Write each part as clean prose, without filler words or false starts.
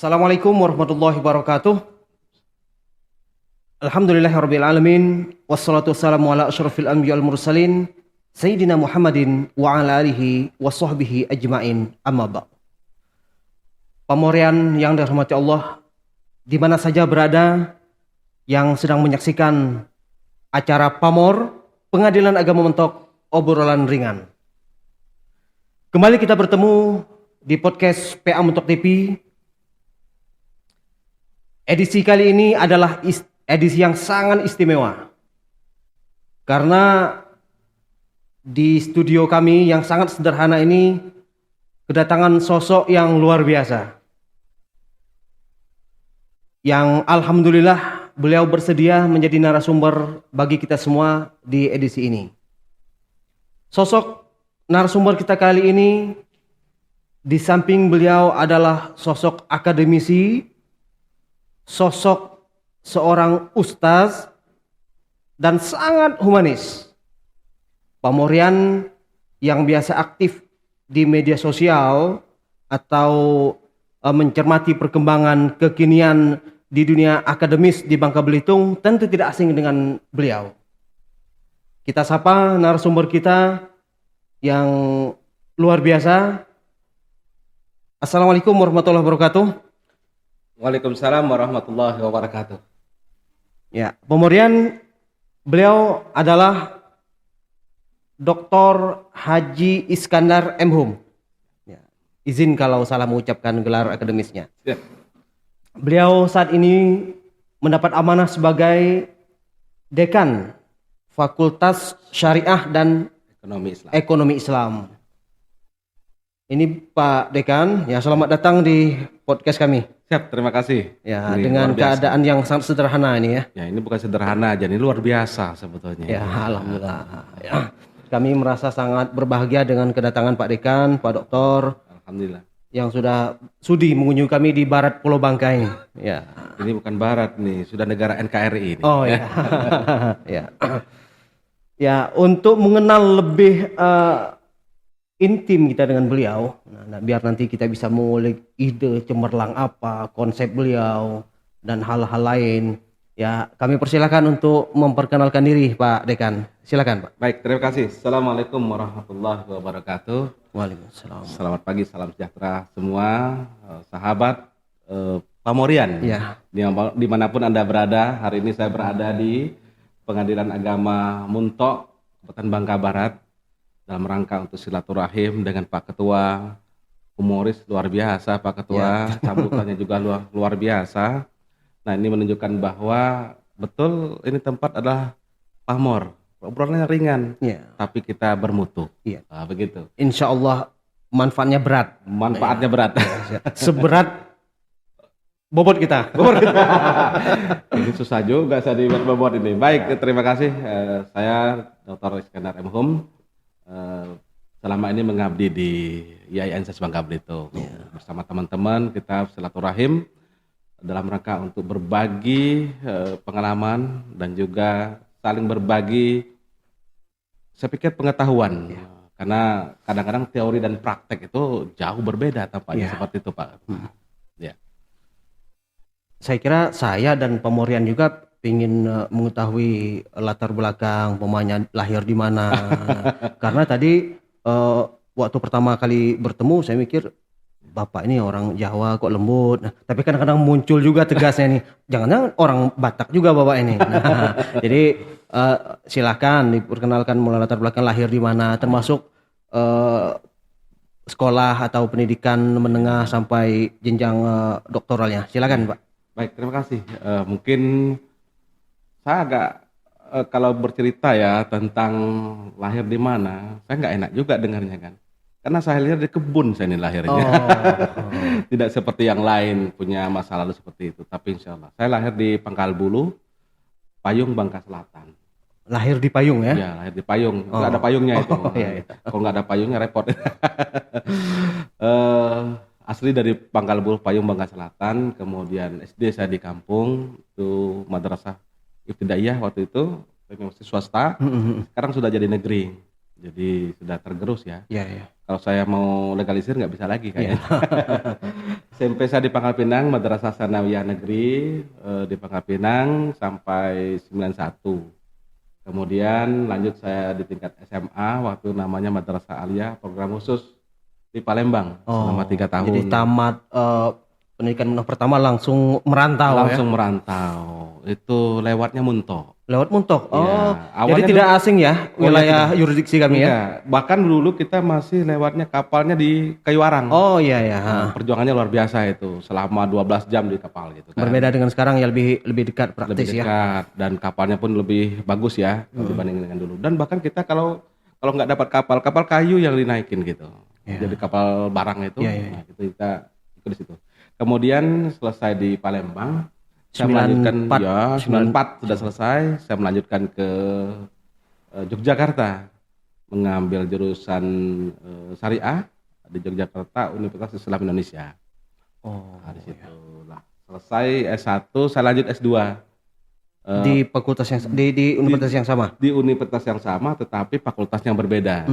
Assalamualaikum warahmatullahi wabarakatuh. Alhamdulillahirabbil alamin wassalatu wassalamu ala asyrafil anbiya wal mursalin sayyidina Muhammadin wa ala alihi washabbihi ajmain. Amma ba'd. Pamorian yang dirahmati Allah, di mana saja berada yang sedang menyaksikan acara Pamor Pengadilan Agama Mentok obrolan ringan. Kembali kita bertemu di podcast PA Mentok TV. Edisi kali ini adalah edisi yang sangat istimewa. Karena di studio kami yang sangat sederhana ini kedatangan sosok yang luar biasa. Yang alhamdulillah beliau bersedia menjadi narasumber bagi kita semua di edisi ini. Sosok narasumber kita kali ini, di samping beliau adalah sosok akademisi, sosok seorang ustaz, dan sangat humanis. Pamorian yang biasa aktif di media sosial atau mencermati perkembangan kekinian di dunia akademis di Bangka Belitung tentu tidak asing dengan beliau. Kita sapa narasumber kita yang luar biasa. Assalamualaikum warahmatullahi wabarakatuh. Waalaikumsalam warahmatullahi wabarakatuh. Ya, pemurian beliau adalah Dr. Haji Iskandar M.Hum. Ya, izin kalau salah mengucapkan gelar akademisnya. Ya. Beliau saat ini mendapat amanah sebagai Dekan Fakultas Syariah dan Ekonomi Islam. Ini Pak Dekan, ya selamat datang di podcast kami. Siap, terima kasih. Ya, ini dengan keadaan yang sangat sederhana ini ya. Ya, ini bukan sederhana aja, ini luar biasa sebetulnya. Ya, alhamdulillah. Ya. Kami merasa sangat berbahagia dengan kedatangan Pak Dekan, Pak Doktor. Alhamdulillah. Yang sudah sudi mengunjungi kami di barat Pulau Bangka ini. Ya. Ini bukan barat nih, sudah negara NKRI ini. Oh ya. Ya. Ya, untuk mengenal lebih intim kita dengan beliau, nah, biar nanti kita bisa mengulik ide cemerlang apa, konsep beliau, dan hal-hal lain. Ya, kami persilakan untuk memperkenalkan diri Pak Dekan. Silakan Pak. Baik, terima kasih. Assalamualaikum warahmatullahi wabarakatuh. Waalaikumsalam. Selamat pagi, salam sejahtera semua sahabat Pamorian. Ya. Dimanapun Anda berada, hari ini saya berada di Pengadilan Agama Muntok, Kabupaten Bangka Barat, dalam rangka untuk silaturahim dengan Pak Ketua. Humoris luar biasa Pak Ketua, sambutannya juga luar biasa. Nah, ini menunjukkan bahwa betul ini tempat adalah pamor, obrolannya ringan, tapi kita bermutu. Nah, begitu. Insya Allah manfaatnya berat. Manfaatnya berat. Seberat bobot kita. Ini susah juga saya dibuat bobot ini. Baik, terima kasih. Saya Dr. Iskandar M.Hum. Selama ini mengabdi di IAIN Bangka Belitung. Bersama teman-teman kita silaturahim dalam rangka untuk berbagi pengalaman dan juga saling berbagi, saya pikir, pengetahuan. Karena kadang-kadang teori dan praktek itu jauh berbeda tampaknya, seperti itu Pak. Ya. Saya kira saya dan Pemorian juga ingin mengetahui latar belakang pemainnya, lahir di mana. Karena tadi waktu pertama kali bertemu saya mikir Bapak ini orang Jawa kok lembut. Nah, tapi kadang-kadang muncul juga tegasnya nih, jangan-jangan orang Batak juga Bapak ini. Nah, jadi silakan diperkenalkan mulai latar belakang lahir di mana, termasuk sekolah atau pendidikan menengah sampai jenjang doktoralnya. Silakan Pak. Baik, terima kasih. Mungkin saya agak kalau bercerita ya tentang lahir di mana, saya nggak enak juga dengarnya kan. Karena saya lihat di kebun saya ini lahirnya. Tidak seperti yang lain punya masa lalu seperti itu. Tapi insya Allah. Saya lahir di Pangkal Bulu, Payung, Bangka Selatan. Lahir di Payung ya? Ya, lahir di Payung. Nggak ada payungnya itu. Iya. Kalau nggak ada payungnya repot. Asli dari Pangkal Bulu, Payung, Bangka Selatan. Kemudian SD saya di kampung. Itu madrasah ibtidaiyah waktu itu. Masih swasta. Sekarang sudah jadi negeri. Jadi sudah tergerus ya. Iya. Kalau saya mau legalisir nggak bisa lagi kayaknya. SMP saya di Pangkal Pinang, Madrasah Sanawiyah Negeri di Pangkal Pinang sampai 91. Kemudian lanjut saya di tingkat SMA waktu namanya Madrasah Aliyah program khusus di Palembang selama 3 tahun. Jadi tamat pendidikan menengah pertama langsung merantau Langsung merantau. Itu lewatnya Muntok. Lewat Muntok. Iya. Jadi Awalnya tidak asing ya wilayah yurisdiksi kami ya. Enggak. Bahkan dulu kita masih lewatnya kapalnya di Kayu Arang. Oh iya ya. Perjuangannya luar biasa itu, selama 12 jam di kapal gitu kan. Berbeda dengan sekarang ya lebih dekat praktis Lebih dekat dan kapalnya pun lebih bagus ya dibanding dengan dulu. Dan bahkan kita kalau nggak dapat kapal kayu yang dinaikin gitu. Jadi kapal barang itu, nah, itu kita ikut di situ. Kemudian selesai di Palembang, saya melanjutkan 94 sudah selesai, saya melanjutkan ke Yogyakarta mengambil jurusan syariah di Yogyakarta Universitas Islam Indonesia. Nah, di situ lah selesai S1, saya lanjut S2 di fakultas yang di universitas yang sama. Di universitas yang sama tetapi fakultas yang berbeda.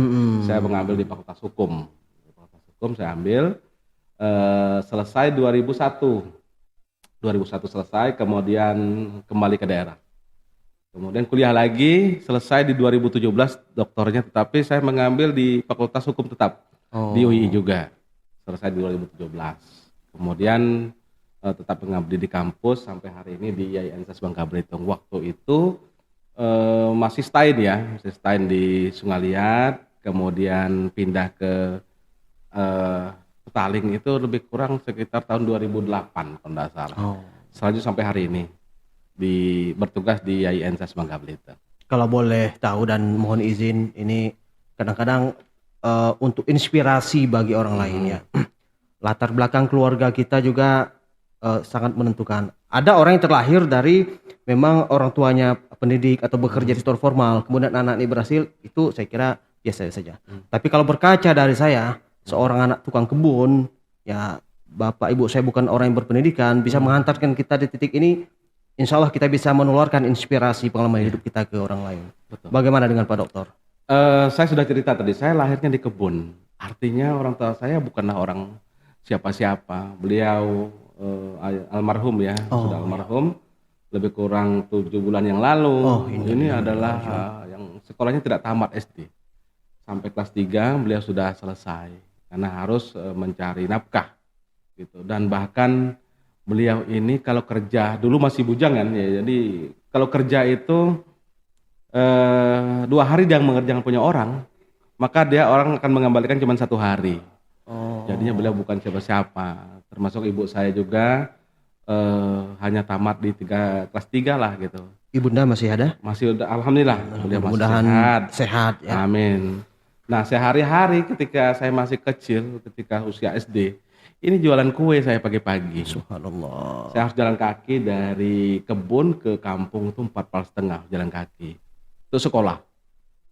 Saya mengambil di Fakultas Hukum. Di Fakultas Hukum saya ambil selesai 2001 selesai, kemudian kembali ke daerah. Kemudian kuliah lagi, selesai di 2017 doktornya, tetapi saya mengambil di Fakultas Hukum tetap di UI juga. Selesai di 2017. Kemudian tetap mengabdi di kampus sampai hari ini di IAINSAS Bangka Belitung. Waktu itu masih stain di Sungaliat, kemudian pindah ke Petaling itu lebih kurang sekitar tahun 2008 kalau tidak salah. Selanjutnya sampai hari ini bertugas di IAINSAS Bangka Belitung. Kalau boleh tahu dan mohon izin, ini kadang-kadang untuk inspirasi bagi orang lain ya. Latar belakang keluarga kita juga sangat menentukan. Ada orang yang terlahir dari memang orang tuanya pendidik atau bekerja di sektor formal, kemudian anak ini berhasil, itu saya kira biasa saja. Tapi kalau berkaca dari saya, seorang anak tukang kebun, ya bapak ibu saya bukan orang yang berpendidikan, bisa menghantarkan kita di titik ini, insya Allah kita bisa menularkan inspirasi pengalaman hidup kita ke orang lain. Betul. Bagaimana dengan Pak Dokter? Saya sudah cerita tadi, saya lahirnya di kebun. Artinya orang tua saya bukanlah orang siapa-siapa. Beliau almarhum ya, sudah almarhum. Lebih kurang 7 bulan yang lalu. Ini adalah yang sekolahnya tidak tamat SD. Sampai kelas 3 beliau sudah selesai. Karena harus mencari nafkah. Gitu. Dan bahkan beliau ini kalau kerja, dulu masih bujang kan ya. Jadi kalau kerja itu 2 hari dia mengerjakan punya orang, maka orang akan mengembalikan cuma 1 hari. Jadinya beliau bukan siapa-siapa. Termasuk ibu saya juga hanya tamat di kelas 3 lah gitu. Ibunda masih ada? Masih udah, alhamdulillah. Beliau masih sehat ya. Amin. Nah, sehari-hari ketika saya masih kecil, ketika usia SD, ini jualan kue saya pagi-pagi. Subhanallah. Saya harus jalan kaki dari kebun ke kampung itu 4,5 jalan kaki. Itu sekolah.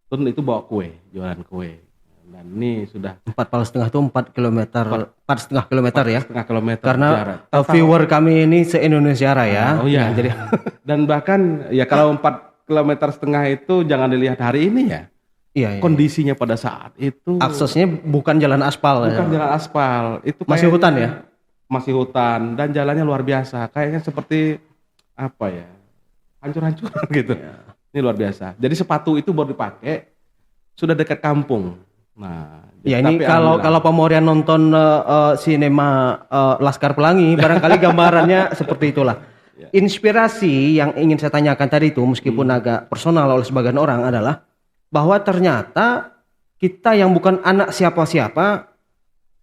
Itu bawa kue, jualan kue. Dan ini sudah 4,5 itu 4 kilometer, 4,5 kilometer ya. 4,5 kilometer. Karena viewer kami ini se-Indonesia Raya. Oh iya. Jadi dan bahkan ya kalau 4,5 kilometer itu jangan dilihat hari ini ya. Iya. Kondisinya pada saat itu aksesnya bukan jalan aspal. Bukan jalan aspal. Itu masih hutan ya? Masih hutan dan jalannya luar biasa. Kayaknya seperti apa ya? Hancur-hancuran gitu. Ya. Ini luar biasa. Jadi sepatu itu baru dipakai sudah dekat kampung. Nah, ya ini kalau Pak Morian nonton sinema Laskar Pelangi, barangkali gambarannya seperti itulah. Ya. Inspirasi yang ingin saya tanyakan tadi itu, meskipun agak personal oleh sebagian orang, adalah bahwa ternyata kita yang bukan anak siapa-siapa,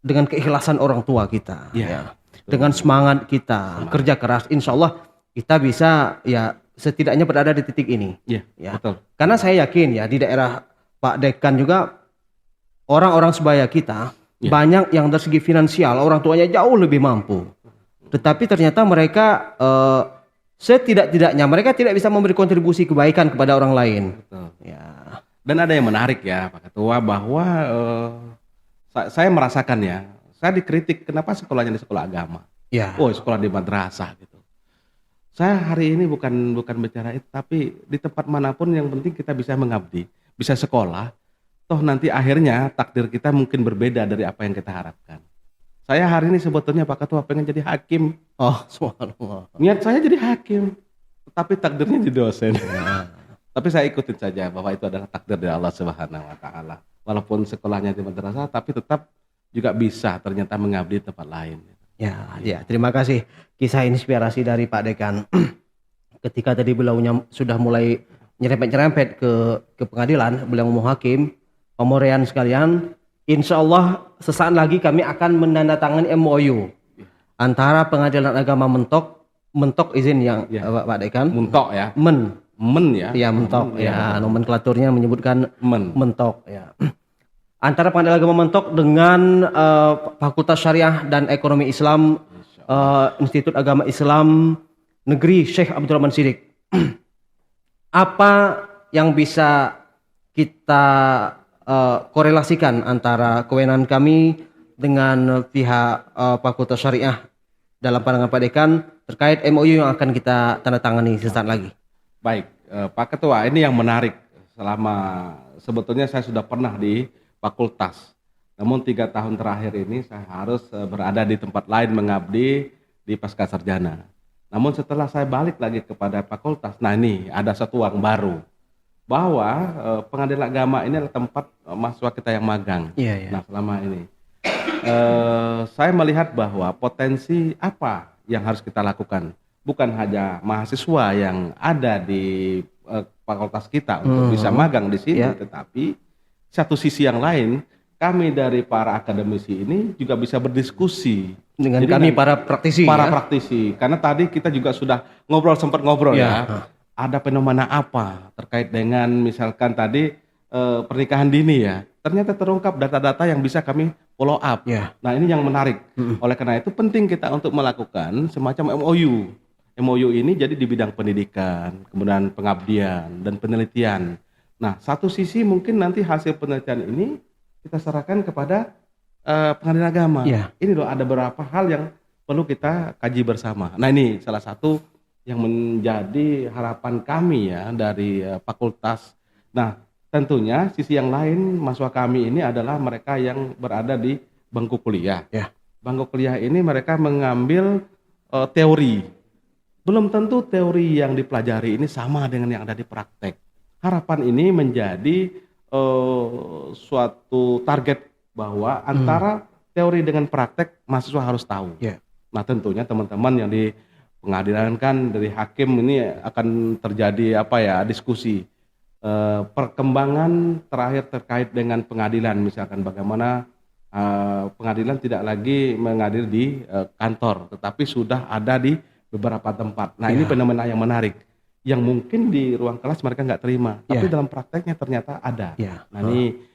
dengan keikhlasan orang tua kita, ya. Dengan semangat kita, kerja keras, insya Allah kita bisa ya setidaknya berada di titik ini. Ya. Betul. Karena saya yakin ya di daerah Pak Dekan juga orang-orang sebaya kita banyak yang dari segi finansial orang tuanya jauh lebih mampu, tetapi ternyata mereka setidak-tidaknya mereka tidak bisa memberi kontribusi kebaikan kepada orang lain. Betul. Ya. Dan ada yang menarik ya Pak Ketua, bahwa saya merasakan ya, saya dikritik kenapa sekolahnya di sekolah agama. Ya. Oh, sekolah di madrasah gitu. Saya hari ini bukan bicara itu, tapi di tempat manapun yang penting kita bisa mengabdi, bisa sekolah, toh nanti akhirnya takdir kita mungkin berbeda dari apa yang kita harapkan. Saya hari ini sebetulnya Pak Ketua pengen jadi hakim. Oh, subhanallah. Niat saya jadi hakim, tetapi takdirnya jadi dosen. Ya. Tapi saya ikutin saja bahwa itu adalah takdir dari Allah Subhanahu wa taala. Walaupun sekolahnya di madrasah tapi tetap juga bisa ternyata mengabdi di tempat lain. Ya, ya, terima kasih kisah inspirasi dari Pak Dekan. Ketika tadi beliau sudah mulai nyerempet-nyerempet ke pengadilan, beliau mau hakim, pemorean sekalian, insya Allah sesaat lagi kami akan menandatangani MOU antara Pengadilan Agama Mentok izin yang Ya. Pak Dekan, Muntok ya. Ya. ya Mentok, ya nomenklaturnya menyebutkan Mentok, ya. Antara Pengadilan Agama Mentok dengan Fakultas Syariah dan Ekonomi Islam Institut Agama Islam Negeri Syekh Abdul Rahman Siddiq. Apa yang bisa kita korelasikan antara kewenangan kami dengan pihak Fakultas Syariah dalam pandangan Pak Dekan terkait MOU yang akan kita tanda tangani sesaat lagi? Baik, Pak Ketua, ini yang menarik. Sebetulnya saya sudah pernah di fakultas, namun 3 tahun terakhir ini saya harus berada di tempat lain mengabdi di pasca sarjana. Namun setelah saya balik lagi kepada fakultas, nah ini ada satu uang baru bahwa pengadilan agama ini adalah tempat mahasiswa kita yang magang. Iya, iya. Nah selama ini saya melihat bahwa potensi apa yang harus kita lakukan, bukan hanya mahasiswa yang ada di fakultas kita untuk bisa magang di sini, Ya. tetapi satu sisi yang lain kami dari para akademisi ini juga bisa berdiskusi Dengan Jadi kami para praktisi, para ya? praktisi. Karena tadi kita juga sudah sempat ngobrol Ya. ya. Ada fenomena apa terkait dengan misalkan tadi pernikahan dini ya. Ternyata terungkap data-data yang bisa kami follow up. Ya. Nah ini yang menarik. Oleh karena itu penting kita untuk melakukan semacam MOU. MOU ini jadi di bidang pendidikan, kemudian pengabdian dan penelitian. Nah satu sisi mungkin nanti hasil penelitian ini kita serahkan kepada pengadilan agama. Ya. Ini loh ada beberapa hal yang perlu kita kaji bersama. Nah ini salah satu yang menjadi harapan kami ya dari fakultas. Nah tentunya sisi yang lain mahasiswa kami ini adalah mereka yang berada di bangku kuliah. Ya. Bangku kuliah ini mereka mengambil teori. Belum tentu teori yang dipelajari ini sama dengan yang ada di praktek. Harapan ini menjadi suatu target bahwa antara teori dengan praktek mahasiswa harus tahu. Ya. Nah tentunya teman-teman yang di pengadilan kan dari hakim ini akan terjadi diskusi perkembangan terakhir terkait dengan pengadilan, misalkan bagaimana pengadilan tidak lagi mengadil di kantor, tetapi sudah ada di beberapa tempat. Nah ini fenomena yang menarik, yang mungkin di ruang kelas mereka nggak terima, tapi dalam prakteknya ternyata ada. Ya. Nah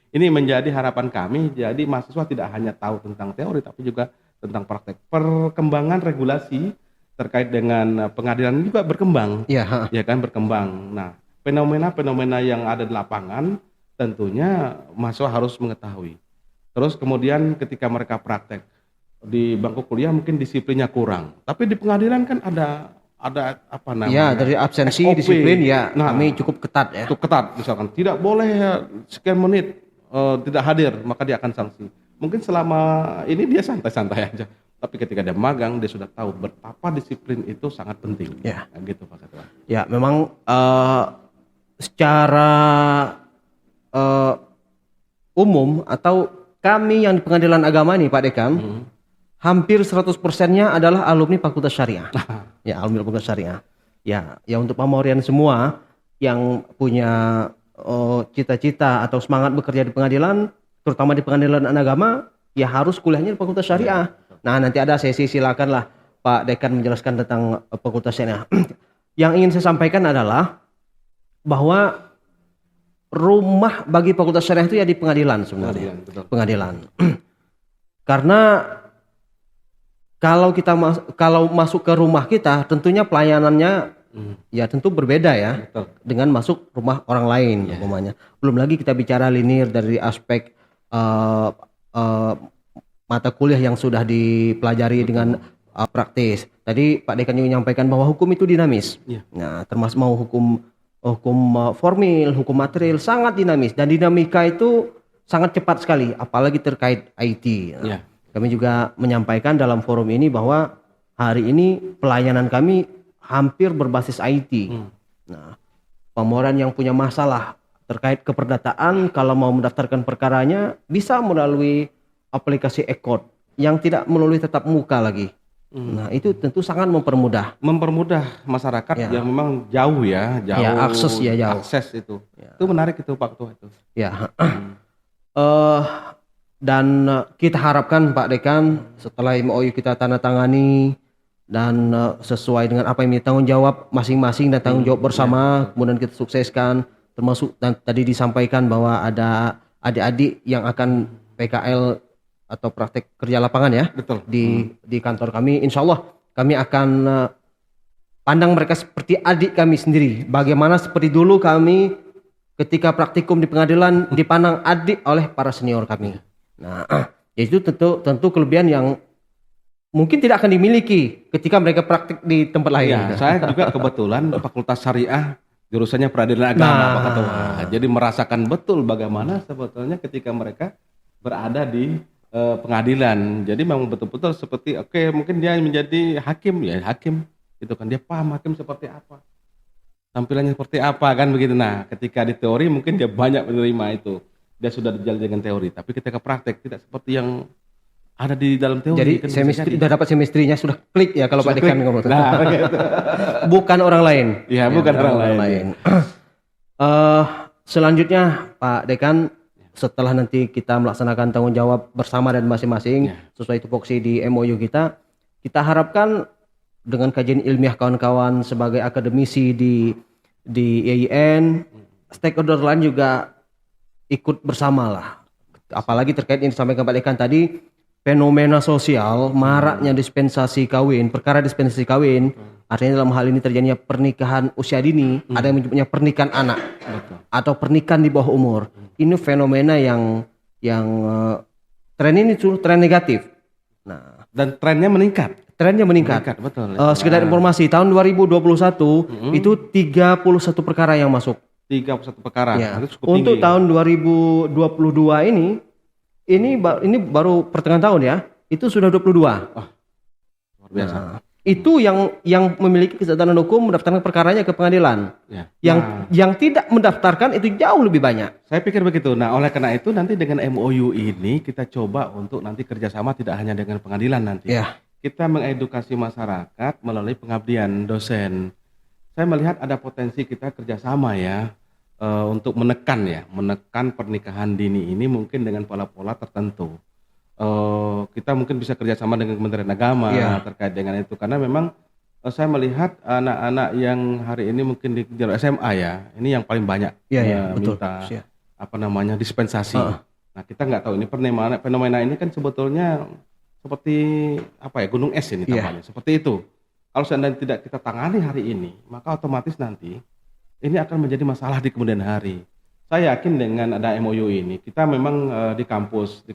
ini menjadi harapan kami, jadi mahasiswa tidak hanya tahu tentang teori, tapi juga tentang praktek. Perkembangan regulasi terkait dengan pengadilan juga berkembang, Ya. ya kan berkembang. Nah fenomena-fenomena yang ada di lapangan tentunya mahasiswa harus mengetahui. Terus kemudian ketika mereka praktek di bangku kuliah mungkin disiplinnya kurang, tapi di pengadilan kan ada apa Ya, namanya? dari absensi SOP. disiplin ya Nah, kami cukup ketat ya. cukup ketat, misalkan tidak boleh sekian menit tidak hadir, maka dia akan sanksi. Mungkin selama ini dia santai-santai aja, tapi ketika dia magang dia sudah tahu betapa disiplin itu sangat penting. Ya. Nah, gitu Pak Ketua. Ya, memang secara umum atau kami yang di pengadilan agama nih Pak Dekan, hampir 100%-nya adalah alumni Fakultas Syariah. Ya, alumni Fakultas Syariah. Ya, ya untuk pamorian semua yang punya cita-cita atau semangat bekerja di pengadilan, terutama di pengadilan agama, ya harus kuliahnya di Fakultas Syariah. Nah, nanti ada sesi, silakanlah Pak Dekan menjelaskan tentang Fakultas Syariah. Yang ingin saya sampaikan adalah bahwa rumah bagi Fakultas Syariah itu ya di pengadilan sebenarnya. Betul. Pengadilan. Karena kalau masuk ke rumah kita, tentunya pelayanannya ya tentu berbeda ya. Betul. Dengan masuk rumah orang lain umpamanya. Belum lagi kita bicara linear dari aspek mata kuliah yang sudah dipelajari dengan praktis. Tadi Pak Dekan juga menyampaikan bahwa hukum itu dinamis. Ya. Nah, termasuk mau hukum formil, hukum material sangat dinamis, dan dinamika itu sangat cepat sekali, apalagi terkait IT. Nah, Ya. kami juga menyampaikan dalam forum ini bahwa hari ini pelayanan kami hampir berbasis IT. Nah, pemohon yang punya masalah terkait keperdataan, kalau mau mendaftarkan perkaranya bisa melalui aplikasi e-court yang tidak melalui tatap muka lagi. Nah, itu tentu sangat mempermudah. Mempermudah masyarakat Ya. yang memang jauh ya, jauh Ya, akses ya jauh. akses itu. Itu menarik itu Pak Ketua itu. Ya. Eh, dan kita harapkan Pak Dekan setelah MOU kita tanda tangani dan sesuai dengan apa yang menjadi tanggung jawab masing-masing dan tanggung jawab bersama, kemudian kita sukseskan, termasuk tadi disampaikan bahwa ada adik-adik yang akan PKL atau praktek kerja lapangan ya Betul. di kantor kami. Insya Allah kami akan pandang mereka seperti adik kami sendiri. Bagaimana seperti dulu kami ketika praktikum di pengadilan dipandang adik oleh para senior kami. Nah, itu tentu kelebihan yang mungkin tidak akan dimiliki ketika mereka praktik di tempat lain. Ya, saya juga kebetulan Fakultas Syariah jurusannya Peradilan Agama Pak Ketua. Jadi merasakan betul bagaimana sebetulnya ketika mereka berada di pengadilan. Jadi memang betul-betul seperti mungkin dia menjadi hakim ya, hakim gitu kan, dia paham hakim seperti apa. Tampilannya seperti apa kan begitu. Nah, ketika di teori mungkin dia banyak menerima itu. Dia sudah dijalin dengan teori, tapi ketika praktek tidak seperti yang ada di dalam teori. Jadi kan semestri sudah dapat semestrinya sudah klik ya kalau Pak Dekan ngomong. Nah, gitu. Bukan orang lain. Ya, bukan orang lain. Selanjutnya Pak Dekan, setelah nanti kita melaksanakan tanggung jawab bersama dan masing-masing sesuai tupoksi di MOU kita harapkan dengan kajian ilmiah kawan-kawan sebagai akademisi di IAIN, stakeholder lain juga ikut bersama lah. Apalagi terkait yang disampaikan Pak Dekan tadi, fenomena sosial maraknya dispensasi kawin, perkara dispensasi kawin, artinya dalam hal ini terjadinya pernikahan usia dini, ada yang menyebutnya pernikahan anak, atau pernikahan di bawah umur. Ini fenomena yang tren ini tren negatif. Nah, dan trennya meningkat. Betul. Betul. Sekedar informasi, tahun 2021 itu 31 perkara yang masuk. 31 perkara. Ya. Itu cukup Untuk tinggi. tahun 2022 ini baru pertengahan tahun ya, itu sudah 22. Luar biasa. Nah, itu yang memiliki kesadaran hukum mendaftarkan perkaranya ke pengadilan. Ya. Yang tidak mendaftarkan itu jauh lebih banyak. Saya pikir begitu. Nah, oleh karena itu nanti dengan MOU ini kita coba untuk nanti kerjasama tidak hanya dengan pengadilan nanti. Ya. Kita mengedukasi masyarakat melalui pengabdian dosen. Saya melihat ada potensi kita kerjasama ya untuk menekan pernikahan dini ini mungkin dengan pola-pola tertentu. Kita mungkin bisa kerjasama dengan Kementerian Agama terkait dengan itu, karena memang saya melihat anak-anak yang hari ini mungkin di jalur SMA ya, ini yang paling banyak minta dispensasi. Nah, kita nggak tahu ini fenomena ini kan sebetulnya seperti gunung es ini tampaknya, seperti itu. Kalau seandainya tidak kita tangani hari ini, maka otomatis nanti ini akan menjadi masalah di kemudian hari. Saya yakin dengan ada MOU ini, kita memang di kampus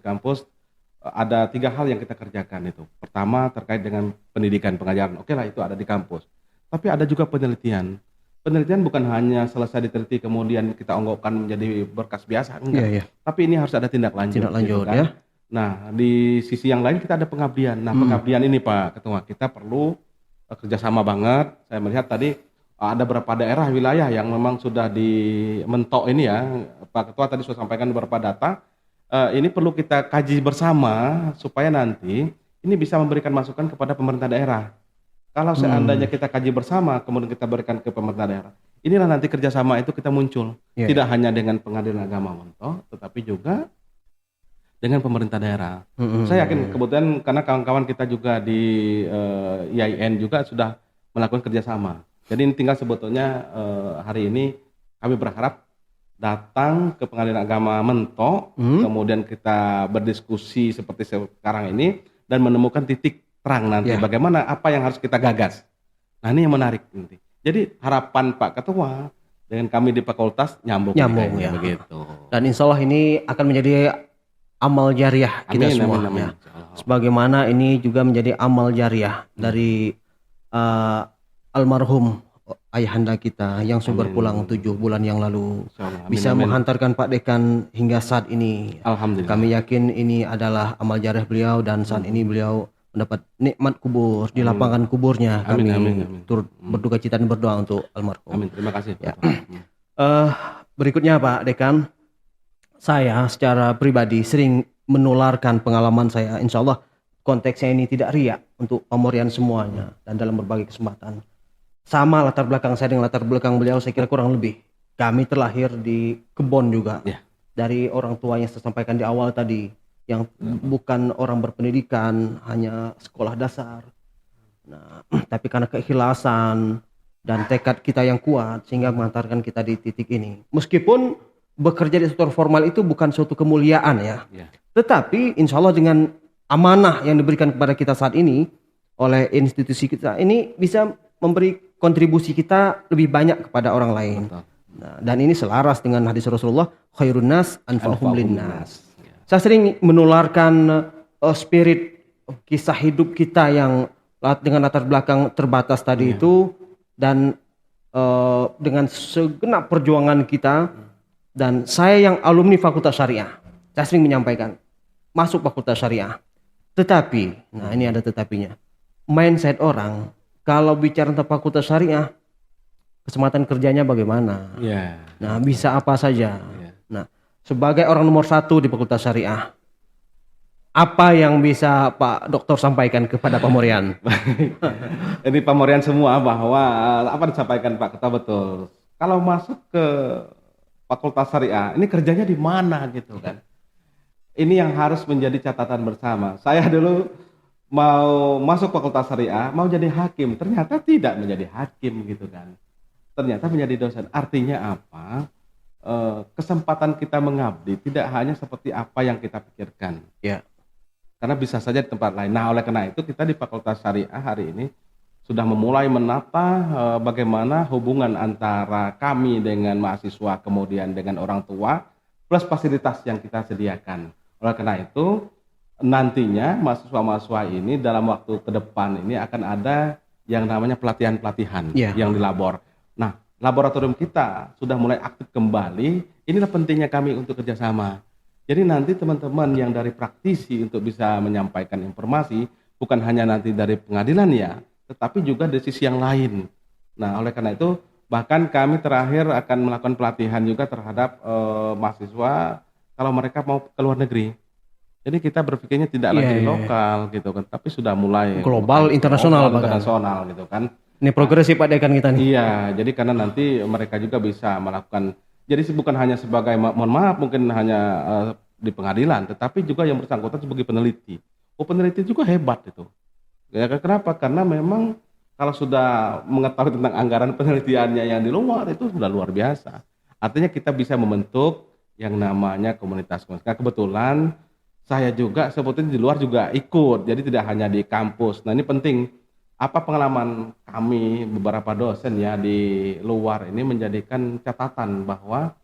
ada 3 hal yang kita kerjakan itu. Pertama terkait dengan pendidikan, pengajaran. Oke lah, itu ada di kampus. Tapi ada juga penelitian. Penelitian bukan hanya selesai diteliti kemudian kita onggokkan menjadi berkas biasa, enggak. Tapi ini harus ada tindak lanjut gitu kan? Ya. Nah, di sisi yang lain kita ada pengabdian. Nah, pengabdian ini Pak Ketua, kita perlu kerjasama banget. Saya melihat tadi ada beberapa daerah wilayah yang memang sudah dimentok ini ya. Pak Ketua tadi sudah sampaikan beberapa data. Ini perlu kita kaji bersama supaya nanti ini bisa memberikan masukan kepada pemerintah daerah. Kalau seandainya kita kaji bersama, kemudian kita berikan ke pemerintah daerah, inilah nanti kerjasama itu kita muncul. Tidak hanya dengan Pengadilan Agama Mentok, tetapi juga dengan pemerintah daerah. Saya yakin kebetulan karena kawan-kawan kita juga di IAIN juga sudah melakukan kerjasama. Jadi ini tinggal sebetulnya hari ini kami berharap datang ke Pengadilan Agama Mentok, kemudian kita berdiskusi seperti sekarang ini dan menemukan titik terang nanti bagaimana apa yang harus kita gagas. Nah, ini yang menarik nanti. Jadi harapan Pak Ketua dengan kami di fakultas nyambung ya begitu. Dan insya Allah ini akan menjadi amal jariah kita semua. Amin. Sebagaimana ini juga menjadi amal jariah dari almarhum ayahanda kita yang sudah berpulang 7 bulan yang lalu, Insyaallah. Amin, bisa amin. menghantarkan Pak Dekan hingga saat ini. Alhamdulillah. Kami yakin ini adalah amal jarah beliau dan saat ini beliau mendapat nikmat kubur di lapangan kuburnya. Amin, Kami amin, amin. turut berduka cita dan berdoa untuk almarhum. Amin. Terima kasih. Ya. Pak. Berikutnya Pak Dekan, saya secara pribadi sering menularkan pengalaman saya. Insya Allah konteksnya ini tidak riak untuk pemurian semuanya dan dalam berbagai kesempatan. Sama latar belakang saya dengan latar belakang beliau, saya kira kurang lebih. Kami terlahir di kebon juga. Ya. Dari orang tua yang saya sampaikan di awal tadi, yang bukan orang berpendidikan, hanya sekolah dasar. Nah, tapi karena keikhlasan dan tekad kita yang kuat sehingga mengantarkan kita di titik ini. Meskipun bekerja di sektor formal itu bukan suatu kemuliaan ya. Ya. Tetapi insya Allah dengan amanah yang diberikan kepada kita saat ini oleh institusi kita ini bisa memberi kontribusi kita lebih banyak kepada orang lain. Betul. Nah, dan ini selaras dengan hadis Rasulullah, khairun nas anfa'uhum linnas. Ya. Saya sering menularkan spirit kisah hidup kita yang dengan latar belakang terbatas tadi itu, dan dengan segenap perjuangan kita. Dan saya yang alumni Fakultas Syariah, saya sering menyampaikan masuk Fakultas Syariah. Tetapi, nah ini ada tetapinya, mindset orang kalau bicara tentang Fakultas Syariah, kesempatan kerjanya bagaimana? Ya. Nah, bisa apa saja. Ya. Nah, sebagai orang nomor 1 di Fakultas Syariah, apa yang bisa Pak Dokter sampaikan kepada pemurian? Ini pemurian semua bahwa apa disampaikan Pak Ketua betul. Kalau masuk ke Fakultas Syariah, ini kerjanya di mana gitu kan? Ini yang harus menjadi catatan bersama. Saya dulu mau masuk Fakultas Syariah, mau jadi hakim, ternyata tidak menjadi hakim gitu kan. Ternyata menjadi dosen. Artinya apa? Kesempatan kita mengabdi tidak hanya seperti apa yang kita pikirkan. Ya. Karena bisa saja di tempat lain. Nah, oleh karena itu kita di Fakultas Syariah hari ini sudah memulai menata bagaimana hubungan antara kami dengan mahasiswa kemudian dengan orang tua plus fasilitas yang kita sediakan. Oleh karena itu nantinya mahasiswa-mahasiswa ini dalam waktu ke depan ini akan ada yang namanya pelatihan-pelatihan yang di labor. Nah, laboratorium kita sudah mulai aktif kembali. Inilah pentingnya kami untuk kerjasama. Jadi nanti teman-teman yang dari praktisi untuk bisa menyampaikan informasi bukan hanya nanti dari pengadilan ya, tetapi juga dari sisi yang lain. Nah, oleh karena itu bahkan kami terakhir akan melakukan pelatihan juga terhadap mahasiswa kalau mereka mau ke luar negeri. Jadi kita berpikirnya tidak lagi lokal gitu kan, tapi sudah mulai global, internasional gitu kan. Ini progresif Pak Dekan kita nih. Iya, jadi karena nanti mereka juga bisa melakukan, jadi bukan hanya sebagai, mohon maaf mungkin hanya di pengadilan, tetapi juga yang bersangkutan sebagai peneliti. Peneliti juga hebat itu. Ya, kenapa? Karena memang kalau sudah mengetahui tentang anggaran penelitiannya yang di luar itu sudah luar biasa. Artinya kita bisa membentuk yang namanya komunitas. Nah, kebetulan saya juga sebetulnya di luar juga ikut, jadi tidak hanya di kampus. Nah, ini penting. Apa pengalaman kami beberapa dosen ya di luar ini menjadikan catatan bahwa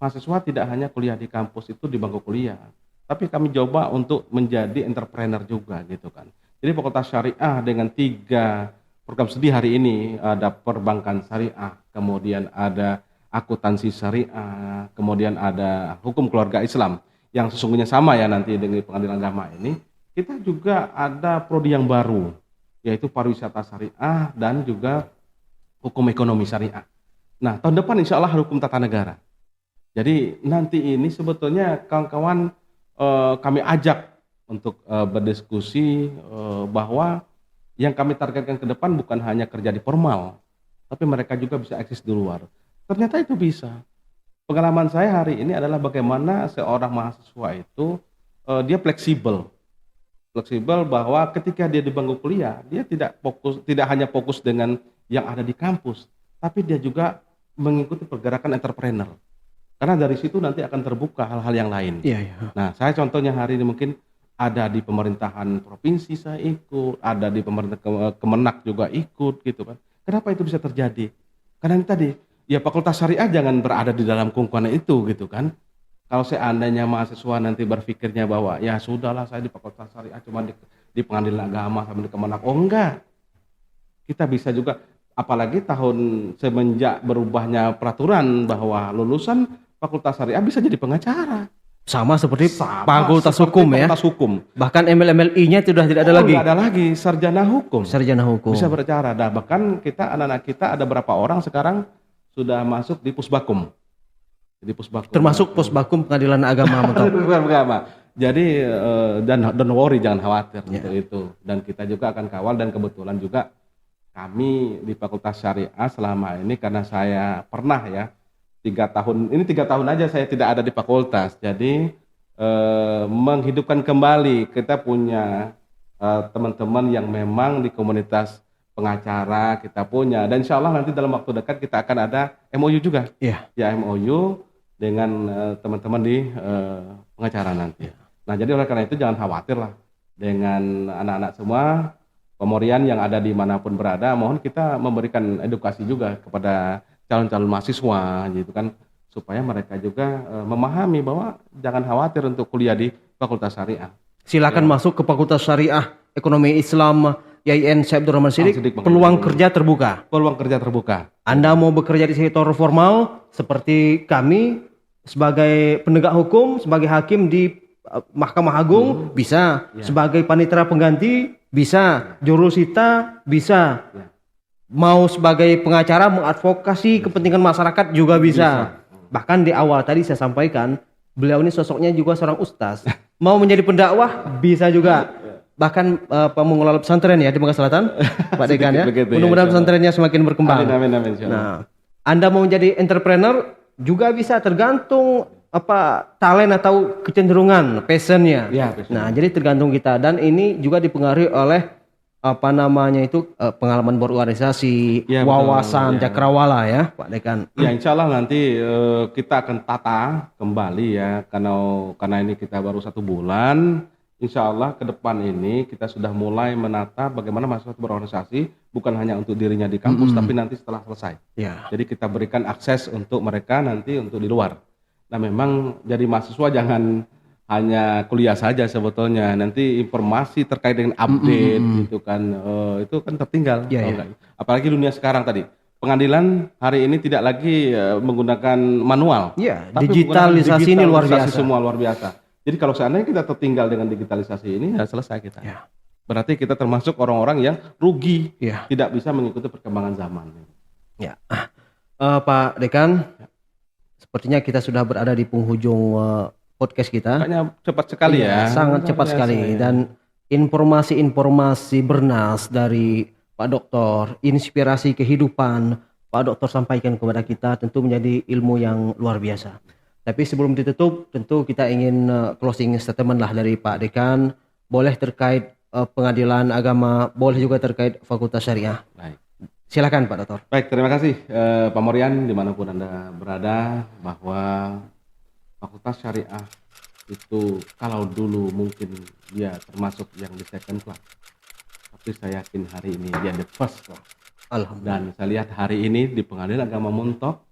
mahasiswa tidak hanya kuliah di kampus itu di bangku kuliah, tapi kami coba untuk menjadi entrepreneur juga gitu kan. Jadi Fakultas Syariah dengan 3 program studi hari ini, ada perbankan syariah, kemudian ada akuntansi syariah, kemudian ada hukum keluarga Islam yang sesungguhnya sama ya nanti dengan pengadilan agama ini. Kita juga ada prodi yang baru, yaitu pariwisata syariah dan juga hukum ekonomi syariah. Nah, tahun depan insya Allah hukum tata negara. Jadi nanti ini sebetulnya kawan-kawan kami ajak untuk berdiskusi bahwa yang kami targetkan ke depan bukan hanya kerja di formal, tapi mereka juga bisa eksis di luar. Ternyata itu bisa. Pengalaman saya hari ini adalah bagaimana seorang mahasiswa itu dia fleksibel bahwa ketika dia di bangku kuliah, dia tidak hanya fokus dengan yang ada di kampus, tapi dia juga mengikuti pergerakan entrepreneur. Karena dari situ nanti akan terbuka hal-hal yang lain. Nah, saya contohnya hari ini mungkin ada di pemerintahan provinsi saya ikut, ada di pemerintah Kemenak juga ikut gitu kan. Kenapa itu bisa terjadi? Karena ini tadi, ya Fakultas Syariah jangan berada di dalam kungkungan itu gitu kan. Kalau seandainya mahasiswa nanti berpikirnya bahwa ya sudahlah saya di Fakultas Syariah cuma di pengadilan agama sama di Kemenak. Oh enggak. Kita bisa juga apalagi semenjak berubahnya peraturan bahwa lulusan Fakultas Syariah bisa jadi pengacara. Sama seperti Sama Fakultas seperti Hukum ya. Fakultas Hukum. Bahkan MLMLI-nya sudah tidak ada lagi. Nggak ada lagi, sarjana hukum. Sarjana hukum. Bisa berbicara. Nah, bahkan anak-anak kita ada berapa orang sekarang sudah masuk di Pusbakum. Jadi Pusbakum. Termasuk Pusbakum Pengadilan Agama Mentok. Agama. Jadi dan don't worry, jangan khawatir untuk Ya. itu. Dan kita juga akan kawal, dan kebetulan juga kami di Fakultas Syariah selama ini, karena saya pernah ya 3 tahun aja saya tidak ada di fakultas. Jadi menghidupkan kembali, kita punya teman-teman yang memang di komunitas pengacara kita punya, dan insya Allah nanti dalam waktu dekat kita akan ada MOU juga. Iya. Ya, MOU dengan teman-teman di pengacara nanti. Nah, jadi oleh karena itu jangan khawatir lah dengan anak-anak semua pemorian yang ada dimanapun berada. Mohon kita memberikan edukasi juga kepada calon-calon mahasiswa gitu kan, supaya mereka juga memahami bahwa jangan khawatir untuk kuliah di Fakultas Syariah. Silakan masuk ke Fakultas Syariah Ekonomi Islam YIN Syekh Abdurrahman Siddiq. Peluang kerja terbuka. Peluang kerja terbuka. Anda mau bekerja di sektor formal seperti kami sebagai penegak hukum, sebagai hakim di Mahkamah Agung bisa, sebagai panitera pengganti bisa, jurusita bisa. Mau sebagai pengacara mengadvokasi kepentingan masyarakat juga bisa. Bahkan di awal tadi saya sampaikan, beliau ini sosoknya juga seorang ustaz. Mau menjadi pendakwah bisa juga. Bahkan pengelola pesantren ya di Bangka Selatan, Pak Dekan ya. Mudah-mudahan pesantrennya semakin berkembang. Amin. Nah, Anda mau menjadi entrepreneur juga bisa, tergantung talent atau kecenderungan, passionnya. Ya, passion. Nah, jadi tergantung kita, dan ini juga dipengaruhi oleh pengalaman berorganisasi, Ya, wawasan, betul, ya. cakrawala ya, Pak Dekan. Ya, insya Allah nanti kita akan tata kembali ya, karena ini kita baru 1 bulan. Insya Allah ke depan ini kita sudah mulai menata bagaimana mahasiswa berorganisasi, bukan hanya untuk dirinya di kampus, tapi nanti setelah selesai. Ya. Jadi kita berikan akses untuk mereka nanti untuk di luar. Nah, memang jadi mahasiswa jangan hanya kuliah saja sebetulnya. Nanti informasi terkait dengan update gitu kan, itu kan tertinggal. Ya, kalau ya. enggak. Apalagi dunia sekarang tadi. Pengadilan hari ini tidak lagi menggunakan manual. Iya, tapi digitalisasi ini luar digitalisasi biasa. Semua luar biasa. Jadi kalau seandainya kita tertinggal dengan digitalisasi ini, ya selesai kita. Ya. Berarti kita termasuk orang-orang yang rugi, Ya. tidak bisa mengikuti perkembangan zaman. Ya. Pak Dekan, sepertinya kita sudah berada di penghujung podcast kita. Makanya cepat sekali ya. Sangat cepat Luar biasa, sekali, ya. dan informasi-informasi bernas dari Pak Doktor, inspirasi kehidupan Pak Doktor sampaikan kepada kita tentu menjadi ilmu yang luar biasa. Tapi sebelum ditutup, tentu kita ingin closing statement lah dari Pak Dekan. Boleh terkait pengadilan agama, boleh juga terkait Fakultas Syariah. Baik. Silakan Pak Doktor. Baik, terima kasih Pak Morian dimanapun Anda berada, bahwa Fakultas Syariah itu kalau dulu mungkin dia termasuk yang di second class, tapi saya yakin hari ini dia the first class. Alhamdulillah. Dan saya lihat hari ini di Pengadilan Agama Mentok,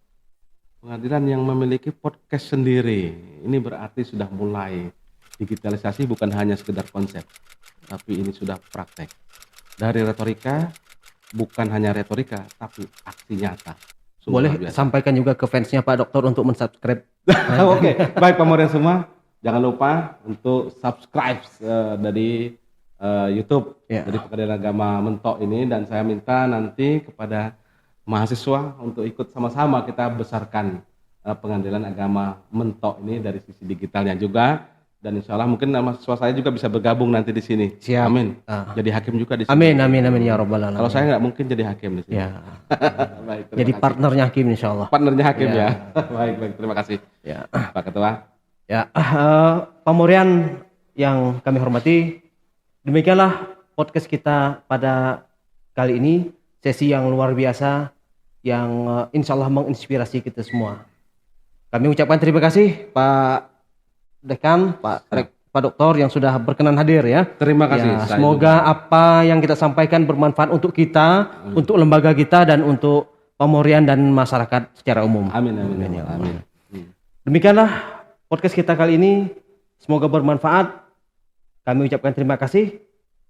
pengadilan yang memiliki podcast sendiri, ini berarti sudah mulai digitalisasi, bukan hanya sekedar konsep, tapi ini sudah praktek. Dari retorika, bukan hanya retorika, tapi aksi nyata. Sungguh Boleh luar biasa. sampaikan juga ke fansnya Pak Doktor untuk mensubscribe. Oke, baik Pak Morian semua, jangan lupa untuk subscribe dari YouTube Ya. dari Pengadilan Agama Mentok ini, dan saya minta nanti kepada mahasiswa untuk ikut sama-sama kita besarkan Pengadilan Agama Mentok ini dari sisi digitalnya juga, dan insya Allah mungkin mahasiswa saya juga bisa bergabung nanti di sini. Siap. Amin. Ah. Jadi hakim juga di sini. Amin, amin, amin ya Rabbal Alamin. Kalau saya nggak mungkin jadi hakim di sini. Ya. Baik, terima Jadi kasih. partnernya Hakim insya Allah. Partnernya hakim Ya. ya. Baik, terima kasih Ya. Pak Ketua. Ya, Pak Morian yang kami hormati, demikianlah podcast kita pada kali ini, sesi yang luar biasa yang insya Allah menginspirasi kita semua. Kami ucapkan terima kasih Pak Dekan, Pak Doktor yang sudah berkenan hadir ya. Terima kasih. Ya, Saya semoga apa yang kita sampaikan bermanfaat untuk kita, untuk lembaga kita, dan untuk pemorian dan masyarakat secara umum. Amin, amin, Amin, ya Allah. amin. Demikianlah podcast kita kali ini. Semoga bermanfaat. Kami ucapkan terima kasih.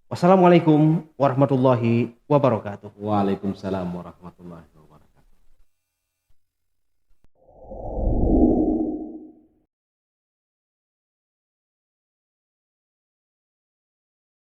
Wassalamualaikum warahmatullahi wabarakatuh. Waalaikumsalam warahmatullahi